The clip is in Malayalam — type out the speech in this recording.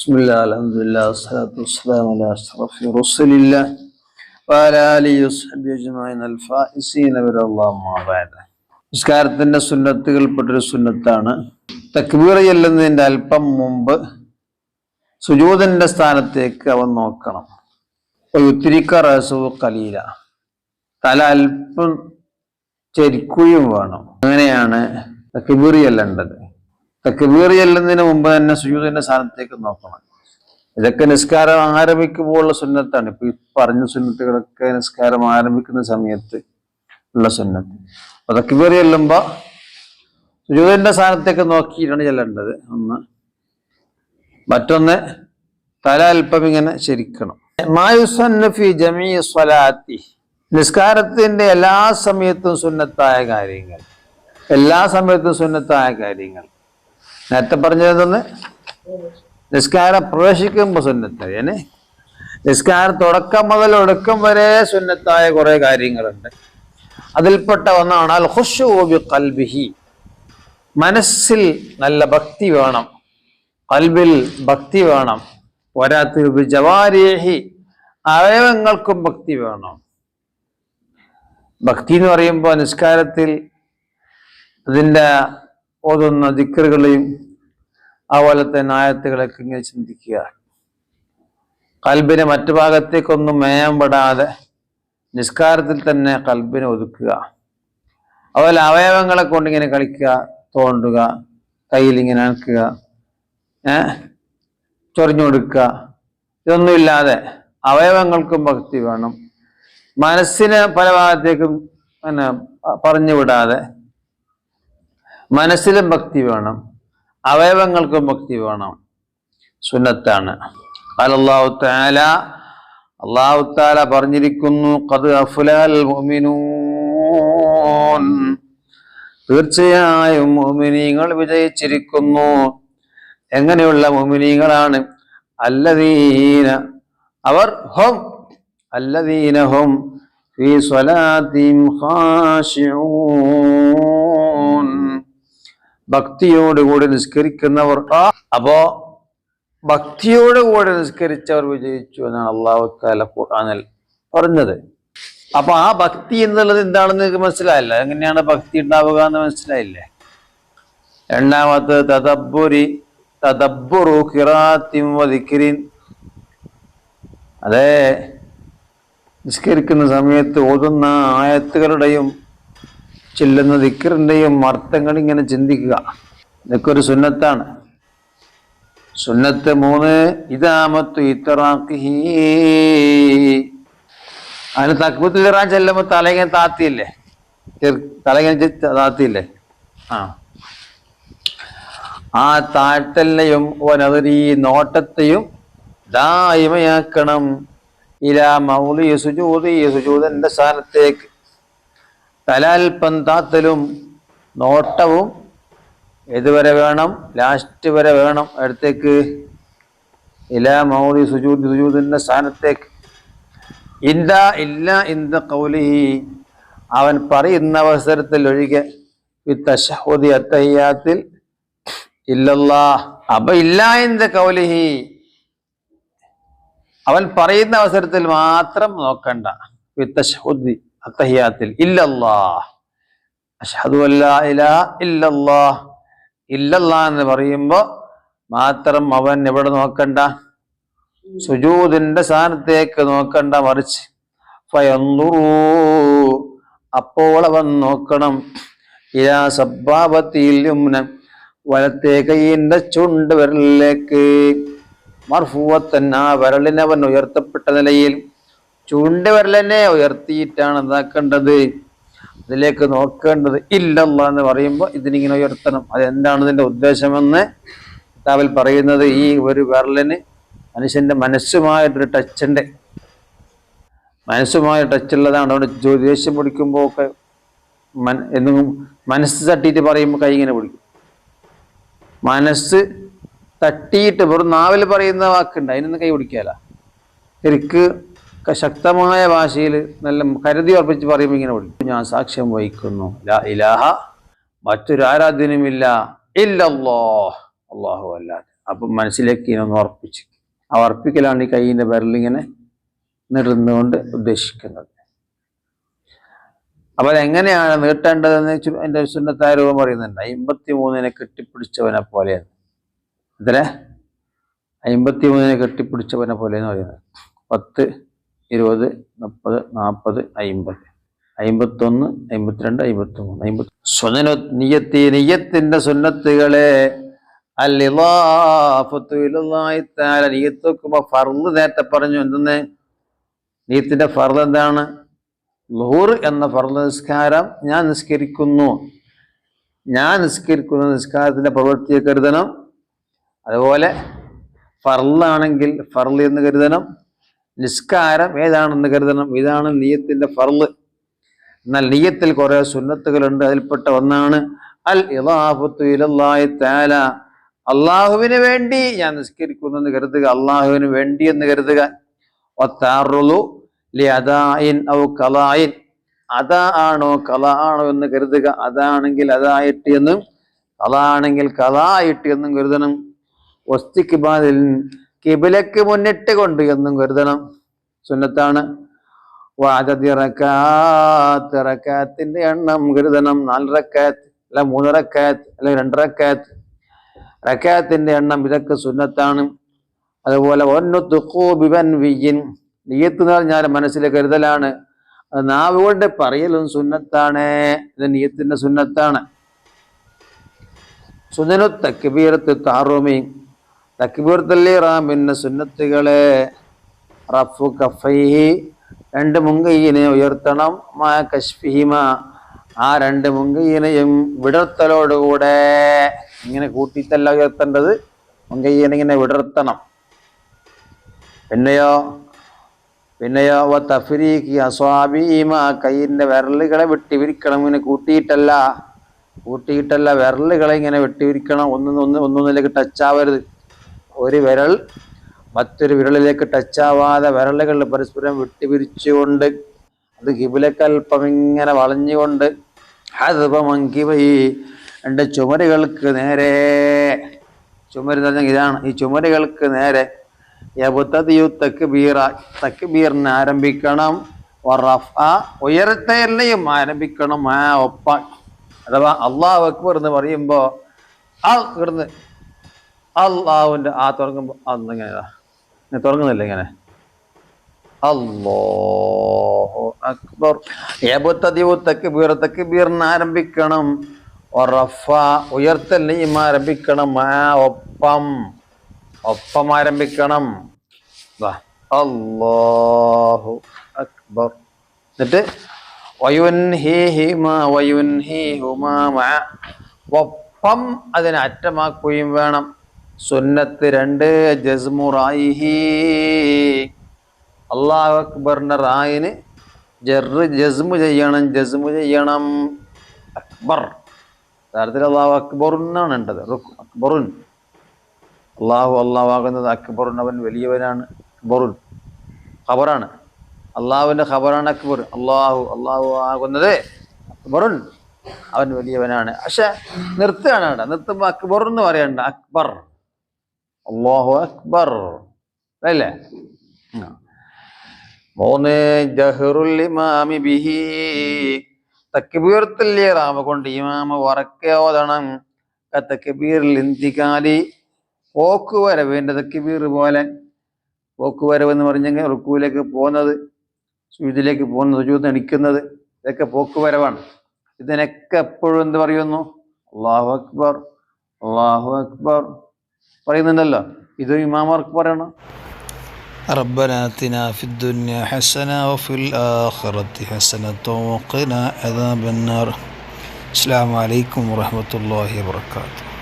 ബിസ്മില്ലാ അൽഹംദുലില്ലാ വസ്സലാത്തു വസ്സലാമു അലാ അഷ്റഫി റസൂലില്ലാ വഅലാ ആലിഹി വസ്ഹബിഹി അജ്മഈൻ അൽ ഫായിസീന ബിറല്ലാഹി ബഅദ്. നിസ്കാരത്തിന്റെ സുന്നത്തുകൾപ്പെട്ടൊരു സുന്നത്താണ് തക്ബീർ ചൊല്ലുന്നതിന്റെ അല്പം മുമ്പ് സുജൂദിന്റെ സ്ഥാനത്തേക്ക് അവൻ നോക്കണം. യുത്രിക റഅസഹു ഖലീല, തല അല്പം ചരിക്കുകയും വേണം. അങ്ങനെയാണ് തക്ബീർ ചൊല്ലേണ്ടത്. തക്ബീർ ചൊല്ലുന്നതിന് മുമ്പ് തന്നെ സുജൂദിന്റെ സ്ഥാനത്തേക്ക് നോക്കണം. ഇതൊക്കെ നിസ്കാരം ആരംഭിക്കുമ്പോഴുള്ള സുന്നത്താണ്. ഇപ്പൊ ഈ പറഞ്ഞ സുന്നത്തുകളൊക്കെ നിസ്കാരം ആരംഭിക്കുന്ന സമയത്ത് ഉള്ള സുന്നത്ത്. അപ്പൊ തക്ബീർ ചൊല്ലുമ്പോ സുജൂദിന്റെ സ്ഥാനത്തേക്ക് നോക്കിയിട്ടാണ് ചെല്ലേണ്ടത്. ഒന്ന്. മറ്റൊന്ന്, തല അല്പം ഇങ്ങനെ ശരിക്കണം. മായുസന്നഫി ജമീ സ്വലാത്തി, നിസ്കാരത്തിന്റെ എല്ലാ സമയത്തും സുന്നത്തായ കാര്യങ്ങൾ, എല്ലാ സമയത്തും സുന്നത്തായ കാര്യങ്ങൾ. നേരത്തെ പറഞ്ഞതൊന്ന് നിസ്കാരം പ്രവേശിക്കുമ്പോൾ സുന്നത്ത്, നിസ്കാരം തുടക്കം മുതൽ ഒടുക്കം വരെ സുന്നത്തായ കുറെ കാര്യങ്ങളുണ്ട്. അതിൽപ്പെട്ട ഒന്നാണ് അൽ ഖുശൂ ബി ഖൽബിഹി, മനസ്സിൽ നല്ല ഭക്തി വേണം, ഖൽബിൽ ഭക്തി വേണം. വരാത്ത് ബി ജവാരിഹി, അവയവങ്ങൾക്കും ഭക്തി വേണം. ഭക്തി എന്ന് പറയുമ്പോൾ നിസ്കാരത്തിൽ അതിൻ്റെ ഓതുന്ന ദിക്റുകളെയും അതുപോലെ തന്നെ ആയത്തുകളൊക്കെ ഇങ്ങനെ ചിന്തിക്കുക. ഖൽബിനെ മറ്റു ഭാഗത്തേക്കൊന്നും മേയപ്പെടാതെ നിസ്കാരത്തിൽ തന്നെ ഖൽബിനെ ഒതുക്കുക. അതുപോലെ അവയവങ്ങളെ കൊണ്ടിങ്ങനെ കളിക്കുക, തോണ്ടുക, കയ്യിലിങ്ങനെ ആക്കുക, ചൊറിഞ്ഞു കൊടുക്കുക, ഇതൊന്നുമില്ലാതെ അവയവങ്ങൾക്കും ഭക്തി വേണം. മനസ്സിനെ പല ഭാഗത്തേക്കും പറഞ്ഞു വിടാതെ മനസ്സിലും ഭക്തി വേണം, അവയവങ്ങൾക്കും ഭക്തി വേണം. സുന്നത്താണ്. അല്ലാഹു തആല, അല്ലാഹു തആല പറഞ്ഞിരിക്കുന്നു, ഖദ് അഫ്ലഹൽ മുഅ്മിനൂൻ, തീർച്ചയായും മുഅ്മിനീങ്ങൾ വിജയിച്ചിരിക്കുന്നു. എങ്ങനെയുള്ള മുഅ്മിനീങ്ങളാണ്? അല്ലദീന, അവർ ഹും അല്ലദീന ഹും ഫീ സ്വലാത്തിഹിം ഖാശിഊൻ, ഭക്തിയോടുകൂടി നിസ്കരിക്കുന്നവർ. അപ്പോ ഭക്തിയോടുകൂടി നിസ്കരിച്ചവർ വിജയിച്ചു എന്നാണ് അല്ലാഹു തആല ഖുർആനിൽ പറഞ്ഞത്. അപ്പൊ ആ ഭക്തി എന്നുള്ളത് എന്താണെന്ന് നിങ്ങൾക്ക് മനസ്സിലായില്ല. എങ്ങനെയാണ് ഭക്തി ഉണ്ടാവുക എന്ന് മനസ്സിലായില്ലേ? രണ്ടാമത്തെ തദബ്ബുറു ഖിറാഅത്തിൻ വ ദിക്രിൻ, അതെ, നിസ്കരിക്കുന്ന സമയത്ത് ഓതുന്ന ആയത്തുകളുടെയും ചെല്ലുന്ന ദിക്റിന്റെയും അർത്ഥങ്ങൾ ഇങ്ങനെ ചിന്തിക്കുക. ഇതൊക്കെ ഒരു സുന്നത്താണ്. സുന്നത്ത് 3, ഇദാമത്തു ഇത്റാഖിഹി, അതിന് തക്ബീറത്തുൽ ഇഹ്റാം ചെല്ലുമ്പോൾ തലയിങ്ങനെ താത്തിയില്ലേ, തലയിങ്ങനെ താത്തിയില്ലേ, ആ താഴ്ത്തലിനെയും വനദരി, നോട്ടത്തെയും ദായിമയാക്കണം. ഇലാ മൗളി സുജൂദി, സുജൂദിന്റെ സ്ഥാനത്തേക്ക്. തല അല്പം താത്തലും നോട്ടവും ഏതുവരെ വേണം? ലാസ്റ്റ് വരെ വേണം. അടുത്തേക്ക് ഇലാ മൗളി സുജൂദി, സുജൂദിന്റെ സ്ഥാനത്തേക്ക്. ഇന്ദ ഖൗലിഹി, അവൻ പറയുന്ന അവസരത്തിൽ ഒഴികെ. തശഹുദി, അത്തഹിയ്യാത്തിൽ ഇല്ലല്ലാഹ്. അപ്പൊ ഇല്ലാ ഇന്ദ ഖൗലിഹി, അവൻ പറയുന്ന അവസരത്തിൽ മാത്രം നോക്കണ്ട. തശഹുദി അത്തഹിയ്യാത്തിൽ ഇല്ലല്ലാഹ്, അശ്ഹദു അല്ലാ ഇലാഹ ഇല്ലല്ലാഹ്, ഇല്ലല്ലാഹ് എന്ന് പറയുമ്പോ മാത്രം അവൻ എവിടെ നോക്കണ്ട? സുജൂദിന്റെ സ്ഥാനത്തേക്ക് നോക്കണ്ട. മറിച്ച് ഫയൻദുറു, അപ്പോൾ അവൻ നോക്കണം. ഇലാ സബ്ബാബത്തിൽ യുംന, വലത്തെ കൈയിന്റെ ചുണ്ട് വിരലിലേക്ക്. മർഫൂഅത്തൻ, ആ വിരലിനെ അവൻ ഉയർത്തപ്പെട്ട നിലയിൽ, ചൂണ്ട് വിരലിനെ ഉയർത്തിയിട്ടാണ് എന്താക്കേണ്ടത്? അതിലേക്ക് നോക്കേണ്ടത്. ഇല്ലല്ലാഹ് എന്ന് പറയുമ്പോൾ ഇതിനിങ്ങനെ ഉയർത്തണം. അതെന്താണ് ഇതിന്റെ ഉദ്ദേശമെന്ന് കിതാബിൽ പറയുന്നത്? ഈ ഒരു വിരലിന് മനുഷ്യന്റെ മനസ്സുമായിട്ടൊരു ടച്ചുണ്ട്, മനസ്സുമായി ടച്ചുള്ളതാണ്. അവിടെ ദേഷ്യം പിടിക്കുമ്പോൾ ഒക്കെ എന്തെങ്കിലും മനസ്സ് തട്ടിയിട്ട് പറയുമ്പോൾ കൈ ഇങ്ങനെ പിടിക്കും. മനസ്സ് തട്ടിയിട്ട് വെറും നാവിൽ പറയുന്ന വാക്കുണ്ട്, അതിനൊന്നും കൈ പിടിക്കാല. ശരിക്ക് ശക്തമായ ഭാഷയിൽ നല്ല കരുതി ഉറപ്പിച്ച് പറയുമ്പോൾ ഇങ്ങനെ വിളിക്കും. ഞാൻ സാക്ഷ്യം വഹിക്കുന്നു, ലാ ഇലാഹ, മറ്റൊരു ആരാധ്യനുമില്ല, ഇല്ലല്ലാഹ്, അല്ലാഹു അല്ലാതെ, അപ്പം മനസ്സിലേക്ക് ഇങ്ങനെ ഒന്ന് ഉറപ്പിച്ച്. ആ ഉറപ്പിക്കലാണ് ഈ കൈയിൻ്റെ വിരലിങ്ങനെ നീട്ടുന്നതുകൊണ്ട് ഉദ്ദേശിക്കുന്നത്. അപ്പോൾ അതെങ്ങനെയാണ് നീട്ടേണ്ടതെന്ന് എൻ്റെ സുന്നത്തായ രൂപം പറയുന്നുണ്ട്. 53 കെട്ടിപ്പിടിച്ചവനെ പോലെയാണ്. എത്ര? 53 കെട്ടിപ്പിടിച്ചവനെ പോലെയെന്ന് പറയുന്നത്. 10, 20, 30, 40, 50, 51, 52, 53, 50. നിയ്യത്തിന്റെ സുന്നത്തുകളെ അൽ-ഇളാഫത്തു ഇലല്ലാഹി തആല. നിയ്യത്ത് വെക്കുമ്പോൾ ഫർള് നേരത്തെ പറഞ്ഞു. എന്തെന്ന്? നിയ്യത്തിന്റെ ഫർള് എന്താണ്? ളുഹൂർ എന്ന ഫർള് നിസ്കാരം ഞാൻ നിസ്കരിക്കുന്ന നിസ്കാരത്തിന്റെ പ്രവൃത്തിയെ കരുതണം. അതുപോലെ ഫർളാണെങ്കിൽ ഫർള് എന്ന് കരുതണം. നിസ്കാരം ഏതാണെന്ന് കരുതണം. ഇതാണ് നിയ്യത്തിന്റെ ഫർള്. എന്നാൽ നിയ്യത്തിൽ കുറെ സുന്നത്തുകളുണ്ട്. അതിൽപ്പെട്ട ഒന്നാണ് അൽ-ഇളാഫത്തു ഇലല്ലാഹി തആല. അള്ളാഹുവിന് വേണ്ടി ഞാൻ നിസ്കരിക്കുന്നു എന്ന് കരുതുക. അള്ളാഹുവിന് വേണ്ടി എന്ന് കരുതുക. വത്തഅറുളു ലിഅദാഇൻ ഔ ഖളാഇൻ. അദാ ആണോ ഖളാ ആണോ എന്ന് കരുതുക. അതാണെങ്കിൽ അതായിട്ട് എന്നും ഖളാണെങ്കിൽ ഖളായിട്ട് എന്നും കരുതണം. വസ്തിഖ്ബാലിൻ ഖിബ്ലക്ക് മുന്നിട്ട് കൊണ്ട് എന്നും കരുതണം. സുന്നത്താണ്. വഅദദി റകഅത്ത്. റകഅത്തിന്റെ എണ്ണം കരുതണം. 4 റകഅത്ത് അല്ല 3 റകഅത്ത് അല്ല 2 റകഅത്ത്. റകഅത്തിന്റെ എണ്ണം ഇതൊക്കെ സുന്നത്താണ്. അതുപോലെ വന്നുത്ഖു ബിവൻവിയിൻ. നിയ്യത്ത് എന്ന് പറഞ്ഞാൽ മനസ്സിലെ കരുതലാണ്. നാവ് കൊണ്ട് പറയലും സുന്നത്താണ്. ഇത് നിയ്യത്തിന്റെ സുന്നത്താണ്. സുനനു തക്ബീറത്ത് തഹറുമി. തക്ബീറത്തുൽ ഇഹ്റാമിന്റെ സുന്നത്തുകളെ റഫു കഫൈഹി. 2 മുൻകൈയിനെ ഉയർത്തണം. മാ കശ്ഫിഹിമ. ആ 2 മുൻകൈയിനെയും വിടർത്തലോടുകൂടെ. ഇങ്ങനെ കൂട്ടിയിട്ടല്ല ഉയർത്തേണ്ടത്. മുൻകൈയിനെ ഇങ്ങനെ വിടർത്തണം. പിന്നെയോ തഫ്രീഖി അസ്വാബിഹിമ. കൈയിൻ്റെ വിരലുകളെ വെട്ടിവിരിക്കണം. ഇങ്ങനെ കൂട്ടിയിട്ടല്ല വിരലുകളെ ഇങ്ങനെ വെട്ടിവിരിക്കണം. ഒന്നൊന്നിലേക്ക് ടച്ച് ആവരുത്. ഒരു വിരൽ മറ്റൊരു വിരലിലേക്ക് ടച്ച് ആവാതെ വിരലുകൾ പരസ്പരം വെട്ടിവിരിച്ചുകൊണ്ട് അത് ഖിബ്ലക്കൽപ്പം ഇങ്ങനെ വളഞ്ഞുകൊണ്ട് ഹദ്ബമൻകിബൈ. 2 ചുമരുകൾക്ക് നേരെ. ചുമര് എന്ന് പറഞ്ഞാൽ ഇതാണ്. ഈ ചുമരുകൾക്ക് നേരെ യബ്തദിയു തക്ബീറ. തക്ബീറിനെ ആരംഭിക്കണം. വറഫഅ. ഉയരത്തെയും ആരംഭിക്കണം. ഒപ്പം. അഥവാ അല്ലാഹു അക്ബർ എന്ന് പറയുമ്പോൾ ഇവിടുന്ന് അള്ളാഹുവിൻ്റെ തുടങ്ങുമ്പോൾ ഇങ്ങനെ തുടങ്ങുന്നില്ല. ഇങ്ങനെ അല്ലാഹു അക്ബർ. യബ്തദിയു തക്ബീറ. തക്ബീറിനെ ആരംഭിക്കണം. വറഫഅ. ഉയർത്തലിനെയും ആരംഭിക്കണം. ഒപ്പം ആരംഭിക്കണം. അല്ലാഹു അക്ബർ. എന്നിട്ട് ഒപ്പം അതിനെ അറ്റമാക്കുകയും വേണം. സുന്നത്ത് 2 ജസ്മു റായിഹി. അല്ലാഹു അക്ബറിന്റെ റായിന് ജസ്മു ചെയ്യണം. അക്ബർ യഥാർത്ഥത്തിൽ അല്ലാഹു അക്ബറുന്നാണ് ഉണ്ടത്. അക്ബറുൻ. അള്ളാഹു ആകുന്നത് അക്ബറുൻ. അവൻ വലിയവനാണ്. അക്ബറുൻ ഖബറാണ്. അള്ളാഹുവിൻ്റെ ഖബറാണ് അക്ബർ. അള്ളാഹു ആകുന്നത് അക്ബറുൻ. അവൻ വലിയവനാണ്. പക്ഷെ നിർത്തുകയാണ് അവിടെ. നിർത്തുമ്പോൾ അക്ബർ എന്ന് പറയണ്ട. അക്ബർ. അല്ലാഹു അക്ബർ അല്ലേ? 3 ജഹറുൽ ഇമാമി ബിഹി. തക്ബീറത്തുൽ ഇഹ്റാം കൊണ്ട് ഇമാമ ഉറക്കെ ഓതണം. തക്ബീറുൽ ഇന്തിഖാലി. പോക്കുവരവിൻ്റെ തക്ബീർ പോലെ. പോക്കുവരവ് എന്ന് പറഞ്ഞെങ്കിൽ റുക്കൂലേക്ക് പോകുന്നത്, സുജൂദിലേക്ക് പോകുന്നത്, സുജൂദ് എണിക്കുന്നത്, ഇതൊക്കെ പോക്കുവരവാണ്. ഇതിനൊക്കെ എപ്പോഴും എന്ത് പറയുന്നു? അല്ലാഹു അക്ബർ പറയുന്നുണ്ടല്ലോ. ഇത് ഇമാമർക്ക് പറയണം. ربنا آتنا في الدنيا حسنة وفي الآخرة حسنة وقنا عذاب النار. السلام عليكم ورحمة الله وبركاته.